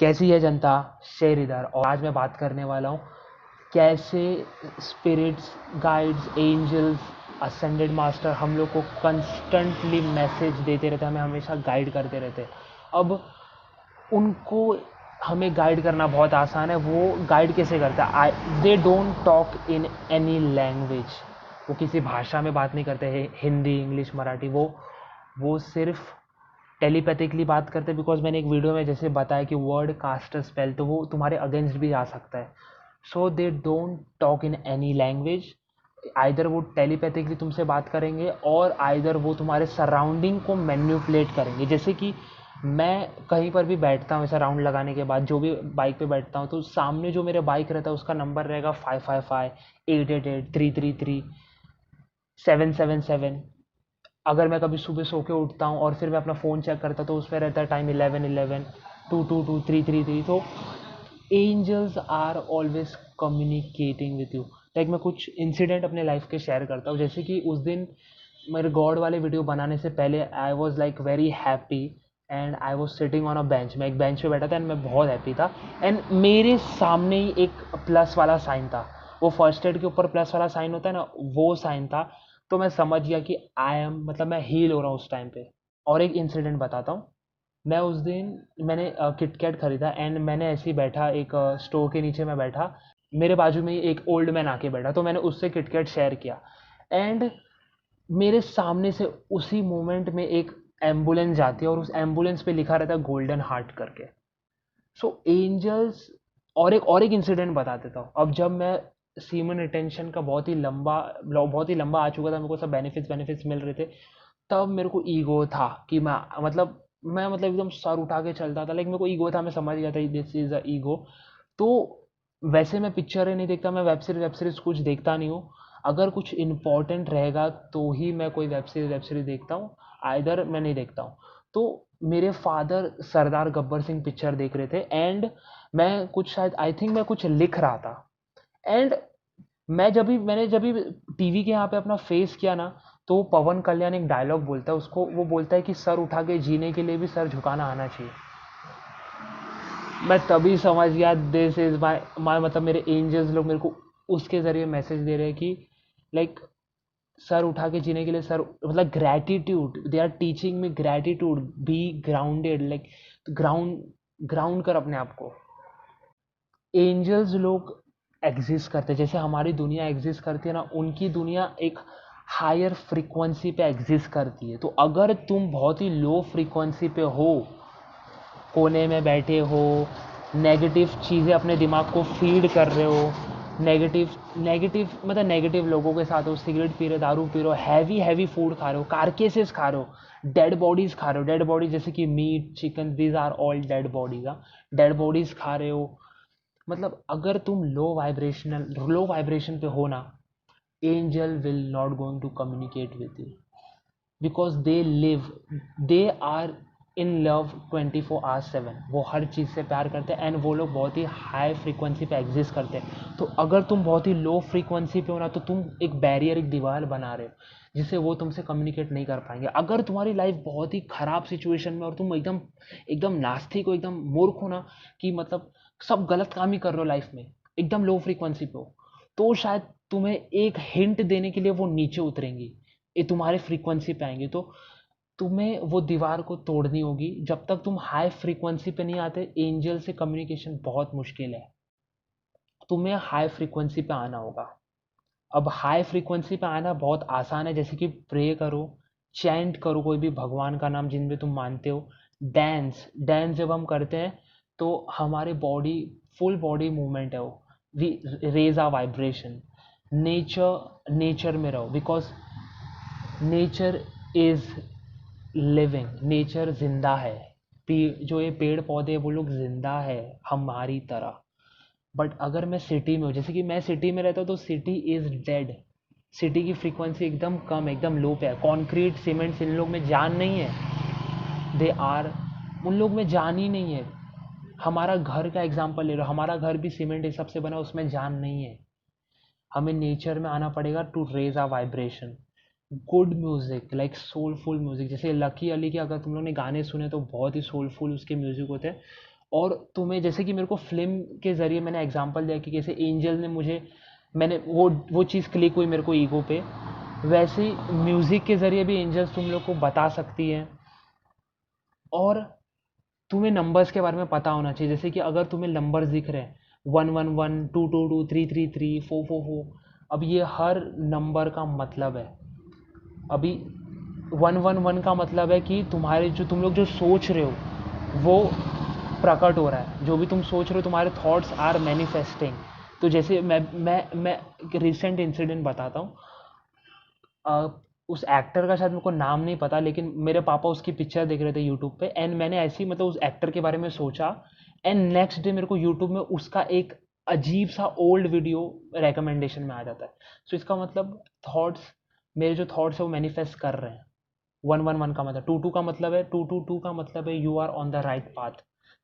कैसी है जनता, शेर इधर। और आज मैं बात करने वाला हूँ कैसे spirits, guides, angels, ascended master हम लोग को कंस्टेंटली मैसेज देते रहते हैं, हमें हमेशा गाइड करते रहते हैं। अब उनको हमें गाइड करना बहुत आसान है। वो गाइड कैसे करता है? दे don't talk in any language. वो किसी भाषा में बात नहीं करते हैं, हिंदी, इंग्लिश, मराठी। वो सिर्फ टेलीपैथिकली बात करते हैं। बिकॉज मैंने एक वीडियो में जैसे बताया कि वर्ड कास्ट स्पेल, तो वो तुम्हारे अगेंस्ट भी आ सकता है। So they don't talk in any language. Either वो टेलीपैथिकली तुमसे बात करेंगे और आइदर वो तुम्हारे सराउंडिंग को मैन्युपुलेट करेंगे। जैसे कि मैं कहीं पर भी बैठता हूँ ऐसा राउंड लगाने के बाद, जो भी बाइक पे बैठता हूँ, तो सामने जो मेरे बाइक रहता है उसका नंबर रहेगा 555 888 333 777। अगर मैं कभी सुबह सो के उठता हूँ और फिर मैं अपना फ़ोन चेक करता तो उसमें रहता है टाइम 1111 222 333। तो angels are always communicating with you. Like मैं कुछ इंसिडेंट अपने लाइफ के शेयर करता हूँ। जैसे कि उस दिन मेरे गॉड वाले वीडियो बनाने से पहले I was like very happy and I was sitting on a bench. मैं एक बेंच पे बैठा था एंड मैं बहुत हैप्पी था। एंड मेरे सामने ही एक प्लस वाला साइन था। वो फर्स्ट एड के ऊपर प्लस वाला साइन होता है ना, वो साइन था। तो मैं समझ गया कि आई एम, मतलब मैं हील हो रहा हूँ उस टाइम पे। और एक इंसिडेंट बताता हूँ। मैं उस दिन मैंने किटकैट खरीदा एंड मैंने ऐसे ही बैठा, एक स्टोर के नीचे मैं बैठा। मेरे बाजू में ही एक ओल्ड मैन आके बैठा, तो मैंने उससे किटकैट शेयर किया। एंड मेरे सामने से उसी मोमेंट में एक एम्बुलेंस जाती है और उस एम्बुलेंस पे लिखा रहता है गोल्डन हार्ट करके। सो एंजल्स। और एक इंसिडेंट बता देता हूँ। अब जब मैं सीमन रिटेंशन का बहुत ही लंबा आ चुका था, मेरे को सब बेनिफिट्स बेनिफिट्स मिल रहे थे, तब मेरे को ईगो था कि मैं एकदम सर उठा के चलता था। लाइक मेरे को ईगो था, मैं समझ गया था दिस इज अ ईगो। तो वैसे मैं पिक्चरें नहीं देखता, मैं वेब सीरीज कुछ देखता नहीं हूँ। अगर कुछ इंपॉर्टेंट रहेगा तो ही मैं कोई वेब सीरीज देखता हूँ, आइदर मैं नहीं देखता हूँ। तो मेरे फादर सरदार गब्बर सिंह पिक्चर देख रहे थे एंड मैं कुछ, शायद आई थिंक मैं कुछ लिख रहा था। एंड मैंने जब भी टीवी के यहाँ पे अपना फेस किया ना, तो पवन कल्याण एक डायलॉग बोलता है, उसको वो बोलता है कि सर उठा के जीने के लिए भी सर झुकाना आना चाहिए। मैं तभी समझ गया दिस इज माई मतलब मेरे एंजल्स लोग मेरे को उसके ज़रिए मैसेज दे रहे हैं कि लाइक सर उठा के जीने के लिए, सर मतलब gratitude, they are teaching me gratitude, be grounded. Like ground ground कर अपने आप को। एंजल्स लोग एग्जिस्ट करते हैं जैसे हमारी दुनिया एग्जिस्ट करती है ना, उनकी दुनिया एक हायर फ्रीक्वेंसी पे एग्जिस्ट करती है। तो अगर तुम बहुत ही लो फ्रीक्वेंसी पे हो, कोने में बैठे हो, नेगेटिव चीज़ें अपने दिमाग को फीड कर रहे हो, नेगेटिव लोगों के साथ हो, सिगरेट पी रहे हो, दारू पी रहे हो, हैवी हैवी फूड खा रहे हो, कारकेसेस खा रहे हो, डेड बॉडीज़ खा रहे हो, डेड बॉडीज जैसे कि meat, chicken, these are all dead bodies. Dead bodies खा रहे हो। मतलब अगर तुम लो वाइब्रेशन पे हो ना, angel will not going to communicate with you. Because they are in love 24/7। वो हर चीज़ से प्यार करते हैं एंड वो लोग बहुत ही हाई फ्रीक्वेंसी पे एग्जिस्ट करते हैं। तो अगर तुम बहुत ही लो फ्रीक्वेंसी पे हो ना, तो तुम एक बैरियर, एक दीवार बना रहे हो जिससे वो तुमसे कम्युनिकेट नहीं कर पाएंगे। अगर तुम्हारी लाइफ बहुत ही ख़राब सिचुएशन में और तुम एकदम एकदम नास्तिक हो, एकदम मूर्ख हो ना, कि मतलब सब गलत काम ही कर रहे हो लाइफ में, एकदम लो फ्रीक्वेंसी पे हो, तो शायद तुम्हें एक हिंट देने के लिए वो नीचे उतरेंगी, ये तुम्हारे फ्रीक्वेंसी पे आएंगे। तो तुम्हें वो दीवार को तोड़नी होगी। जब तक तुम हाई फ्रीक्वेंसी पे नहीं आते, एंजल से कम्युनिकेशन बहुत मुश्किल है। तुम्हें हाई फ्रीक्वेंसी पे आना होगा। अब हाई फ्रीक्वेंसी पे आना बहुत आसान है, जैसे कि प्रे करो, चैंट करो कोई भी भगवान का नाम जिन पे तुम मानते हो। डांस डांस जब हम करते हैं तो हमारे बॉडी, फुल बॉडी मूवमेंट है वो, we raise a vibration. Nature में रहो, because nature is living, nature जिंदा है। जो ये पेड़ पौधे वो लोग जिंदा है हमारी तरह। बट अगर मैं सिटी में हूँ, जैसे कि मैं सिटी में रहता हूँ, तो सिटी इज डेड। सिटी की फ्रीक्वेंसी एकदम कम, एकदम लो पे है। कॉन्क्रीट सीमेंट्स, इन लोग में जान नहीं है। दे आर, उन लोग में जान ही नहीं है। हमारा घर का एग्जांपल ले लो, हमारा घर भी सीमेंट ये सबसे बना, उसमें जान नहीं है। हमें नेचर में आना पड़ेगा to raise a vibration. Good music, like soulful music, जैसे लकी अली के अगर तुम लोग ने गाने सुने तो बहुत ही सोलफुल उसके म्यूजिक होते हैं। और तुम्हें जैसे कि मेरे को फिल्म के ज़रिए मैंने एग्जांपल दिया कि कैसे एंजल ने मुझे, मैंने वो चीज़ क्लिक हुई मेरे को ईगो पे, वैसे ही म्यूज़िक के ज़रिए भी एंजल्स तुम लोग को बता सकती हैं। और तुम्हें नंबर्स के बारे में पता होना चाहिए, जैसे कि अगर तुम्हें नंबर्स दिख रहे हैं 111, 222, 333, 444, अब ये हर नंबर का मतलब है। अभी 111 का मतलब है कि तुम्हारे जो तुम लोग जो सोच रहे हो वो प्रकट हो रहा है, जो भी तुम सोच रहे हो तुम्हारे थॉट्स आर मैनिफेस्टिंग। तो जैसे मैं एक रिसेंट इंसिडेंट बताता हूँ। अ, उस एक्टर का शायद मेरे को नाम नहीं पता, लेकिन मेरे पापा उसकी पिक्चर देख रहे थे यूट्यूब पे, एंड मैंने ऐसे ही मतलब उस एक्टर के बारे में सोचा, एंड नेक्स्ट डे मेरे को यूट्यूब में उसका एक अजीब सा ओल्ड वीडियो रिकमेंडेशन में आ जाता है। सो इसका मतलब थॉट्स, मेरे जो थॉट्स है वो मैनिफेस्ट कर रहे हैं। 111 का मतलब, 22 का मतलब है, 222 का मतलब है you are on the right path.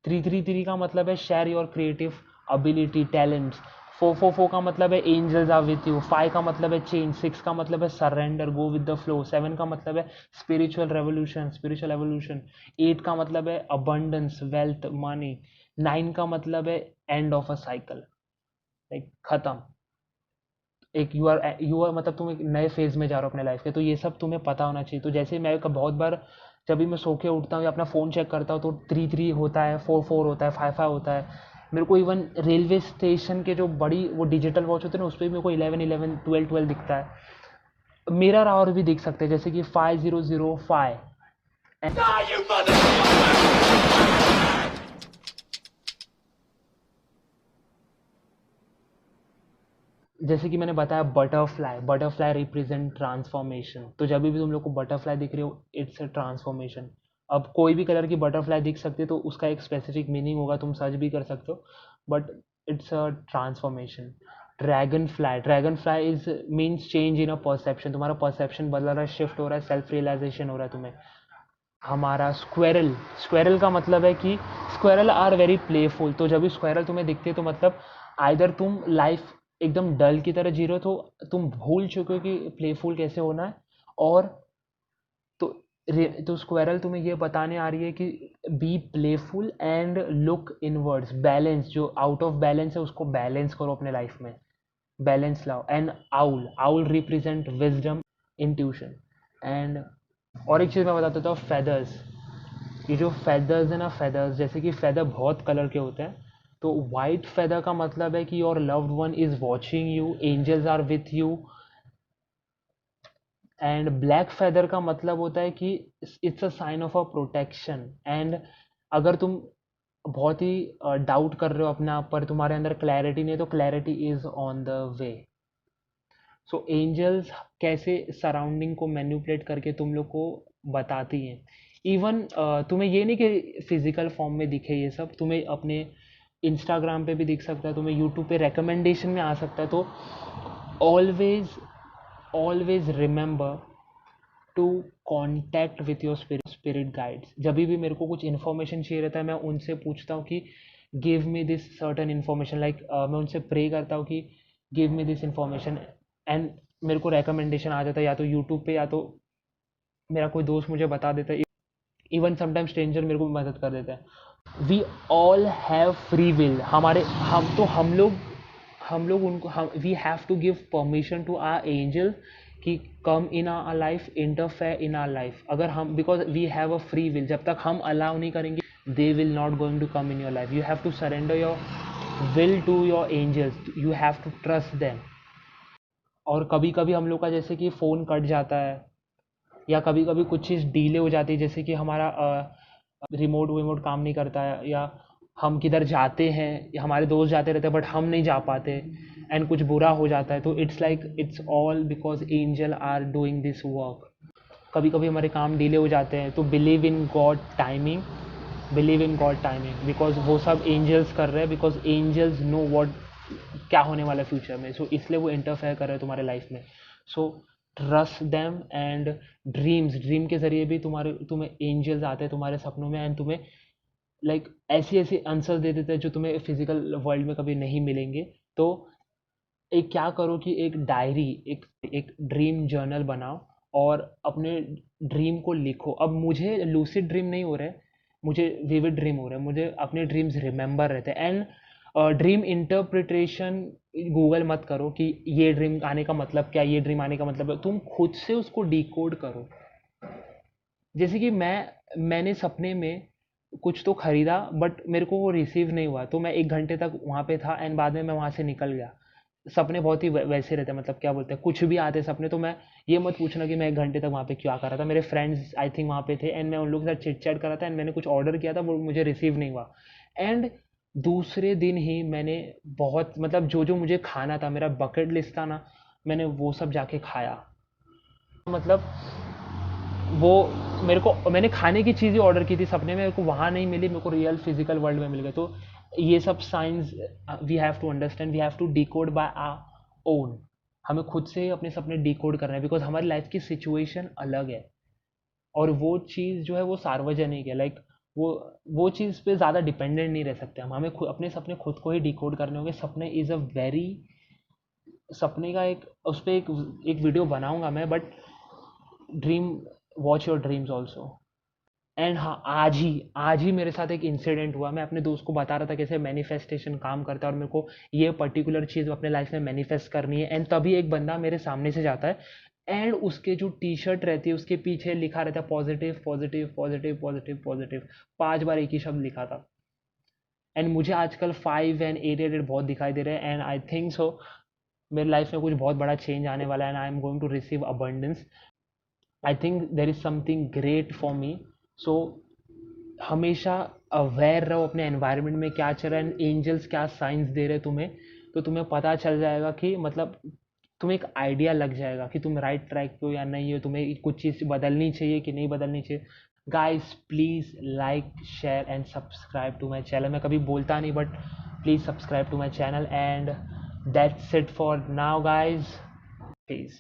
333 का मतलब है share your creative ability talents. 444 का मतलब है एंजल्स आर विथ यू। 5 का मतलब है चेंज। 6 का मतलब है surrender, go with the flow. 7 का मतलब है स्पिरिचुअल रेवोल्यूशन, स्पिरिचुअल एवोल्यूशन। 8 का मतलब है अबंडेंस, वेल्थ, मनी। 9 का मतलब है end of a cycle, like खत्म। एक यू आर मतलब तुम एक नए फेज में जा रहे हो अपने लाइफ के, तो ये सब तुम्हें पता होना चाहिए। तो जैसे मैं बहुत बार जब भी मैं सो के उठता हूँ या अपना फ़ोन चेक करता हूँ तो 3 3 होता है, 4 4 होता है, 5 5 होता है। मेरे को इवन रेलवे स्टेशन के जो बड़ी वो डिजिटल वॉच होते हैं ना, उस पर भी मेरे को 11 11 12 12 दिखता है। मिरर और भी दिख सकते हैं, जैसे कि 5005। जैसे कि मैंने बताया बटरफ्लाई, बटरफ्लाई रिप्रेजेंट ट्रांसफॉर्मेशन। तो जब भी तुम लोग को बटरफ्लाई दिख रही हो इट्स अ ट्रांसफॉर्मेशन। अब कोई भी कलर की बटरफ्लाई दिख सकती है तो उसका एक स्पेसिफिक मीनिंग होगा, तुम सर्च भी कर सकते हो, but it's a transformation. Dragon fly, dragon fly is means change in a perception. तुम्हारा परसेप्शन बदल रहा है, शिफ्ट हो रहा है, सेल्फ रियलाइजेशन हो रहा है तुम्हें। हमारा स्क्वेरल, स्क्वेरल का मतलब है कि स्क्वेरल आर वेरी प्लेफुल। तो जब भी स्क्वेरल तुम्हें दिखते है तो मतलब आइदर तुम लाइफ एकदम डल की तरह जी रहे हो, तो तुम भूल चुके हो कि प्लेफुल कैसे होना है। और तो तो स्क्वेरल तुम्हें ये बताने आ रही है कि be playful and look inwards, balance, जो आउट ऑफ बैलेंस है उसको बैलेंस करो अपने लाइफ में, बैलेंस लाओ। And owl, owl represent wisdom, intuition. And और एक चीज़ मैं बता देता हूँ, फेदर्स। ये जो फेदर्स है ना, फेदर्स जैसे कि फेदर बहुत कलर के होते हैं। तो वाइट फेदर का मतलब है कि your loved one is watching you, angels are with you. And black feather का मतलब होता है कि it's a sign of a protection. And अगर तुम बहुत ही डाउट कर रहे हो अपने आप पर, तुम्हारे अंदर क्लैरिटी नहीं है, तो clarity is on the way. So angels कैसे सराउंडिंग को मैनिपुलेट करके तुम लोग को बताती हैं। इवन तुम्हें ये नहीं कि फिजिकल फॉर्म में दिखे, ये सब तुम्हें अपने इंस्टाग्राम पे भी दिख सकता है, तुम्हें यूट्यूब पे रिकमेंडेशन में आ सकता है। तो always, always remember to contact with your spirit guides. जब भी मेरे को कुछ इन्फॉर्मेशन चाहिए रहता है, मैं उनसे पूछता हूँ कि give me this certain information, like मैं उनसे प्रे करता हूँ कि give me this information. And मेरे को रिकमेंडेशन आ जाता है, या तो यूट्यूब पे या तो मेरा कोई दोस्त मुझे बता देता है। इवन समटाइम स्ट्रेंजर मेरे को मदद कर देता है। We all have free will, हमारे हम लोग उनको हम we have to give permission to our angel कि come in our life, interfere in our life. अगर हम, because we have a free will, जब तक हम अलाउ नहीं करेंगे they will not going to come in your life. You have to surrender your will to your angels, you have to trust them. और कभी कभी हम लोग का जैसे कि फ़ोन कट जाता है, या कभी कभी कुछ चीज़ डीले हो जाती है, जैसे कि हमारा रिमोट विमोट काम नहीं करता है, या हम किधर जाते हैं, या हमारे दोस्त जाते रहते हैं बट हम नहीं जा पाते, एंड कुछ बुरा हो जाता है, तो it's like it's all because angel are doing this work. कभी कभी हमारे काम डिले हो जाते हैं, तो believe in God timing, believe in God timing, because वो सब एंजल्स कर रहे हैं, बिकॉज एंजल्स नो वॉट क्या होने वाला है फ्यूचर में। सो इसलिए वो इंटरफेयर कर रहे हैं तुम्हारे लाइफ में। So trust them. And dreams, dream के जरिए भी तुम्हें एंजल्स आते हैं तुम्हारे सपनों में, एंड तुम्हें लाइक ऐसी ऐसी आंसर दे देते हैं जो तुम्हें फिजिकल वर्ल्ड में कभी नहीं मिलेंगे। तो एक क्या करो कि एक डायरी, एक ड्रीम जर्नल बनाओ और अपने ड्रीम को लिखो। अब मुझे लूसिड ड्रीम नहीं हो रहा है, मुझे विविड ड्रीम हो रहा है, मुझे अपने ड्रीम्स रिमेंबर रहते हैं। एंड ड्रीम इंटरप्रिटेशन गूगल मत करो कि ये ड्रीम आने का मतलब क्या, ये ड्रीम आने का मतलब है, तुम खुद से उसको डिकोड करो। जैसे कि मैंने सपने में कुछ तो खरीदा बट मेरे को वो रिसीव नहीं हुआ, तो मैं 1 घंटे तक वहाँ पे था एंड बाद में मैं वहाँ से निकल गया। सपने बहुत ही वैसे रहते हैं, मतलब क्या बोलते हैं, कुछ भी आते हैं सपने। तो मैं ये मत पूछना कि मैं 1 घंटे तक वहाँ पे क्या कर रहा था। मेरे फ्रेंड्स आई थिंक वहाँ पे थे एंड मैं उन लोगों के साथ चिट चैट कर रहा था एंड मैंने कुछ ऑर्डर किया था, वो मुझे रिसीव नहीं हुआ। एंड दूसरे दिन ही मैंने बहुत, मतलब जो जो मुझे खाना था, मेरा बकेट लिस्ट था ना, मैंने वो सब जाके खाया। मतलब वो मेरे को, मैंने खाने की चीज़ें ऑर्डर की थी सपने में, मेरे को वहाँ नहीं मिली, मेरे को रियल फिजिकल वर्ल्ड में मिल गए। तो ये सब science we have to understand, we have to decode by our own. हमें खुद से ही अपने सपने डिकोड करना है, बिकॉज हमारी लाइफ की सिचुएशन अलग है और वो चीज़ जो है वो सार्वजनिक है। लाइक वो चीज़ पे ज़्यादा डिपेंडेंट नहीं रह सकते हम। हमें अपने सपने खुद को ही डिकोड करने होंगे। सपने इज़ अ वेरी, सपने का एक उस पर एक वीडियो बनाऊंगा मैं, but dream, watch your dreams also. And हाँ, आज ही मेरे साथ एक इंसिडेंट हुआ। मैं अपने दोस्त को बता रहा था कैसे मैनिफेस्टेशन काम करता है और मेरे को ये पर्टिकुलर चीज़ अपने लाइफ में मैनिफेस्ट करनी है। एंड तभी एक बंदा मेरे सामने से जाता है एंड उसके जो टी शर्ट रहती है उसके पीछे लिखा रहता है positive positive positive positive positive, 5 बार एक ही शब्द लिखा था। एंड मुझे आजकल 5 and 8 बहुत दिखाई दे रहे हैं एंड आई थिंक सो मेरी लाइफ में कुछ बहुत बड़ा चेंज आने वाला है and I am going to receive abundance. I think there is something great for me. So हमेशा अवेयर रहो अपने एनवायरनमेंट में क्या चल रहा है, एंजल्स क्या साइंस दे रहे हैं तुम्हें। तो तुम्हें पता चल जाएगा कि मतलब तुम्हें एक आइडिया लग जाएगा कि तुम राइट ट्रैक पे हो या नहीं हो, तुम्हें कुछ चीज़ बदलनी चाहिए कि नहीं बदलनी चाहिए। Guys please like share and subscribe to my channel. मैं कभी बोलता नहीं but please subscribe to my channel and that's it for now guys. Please.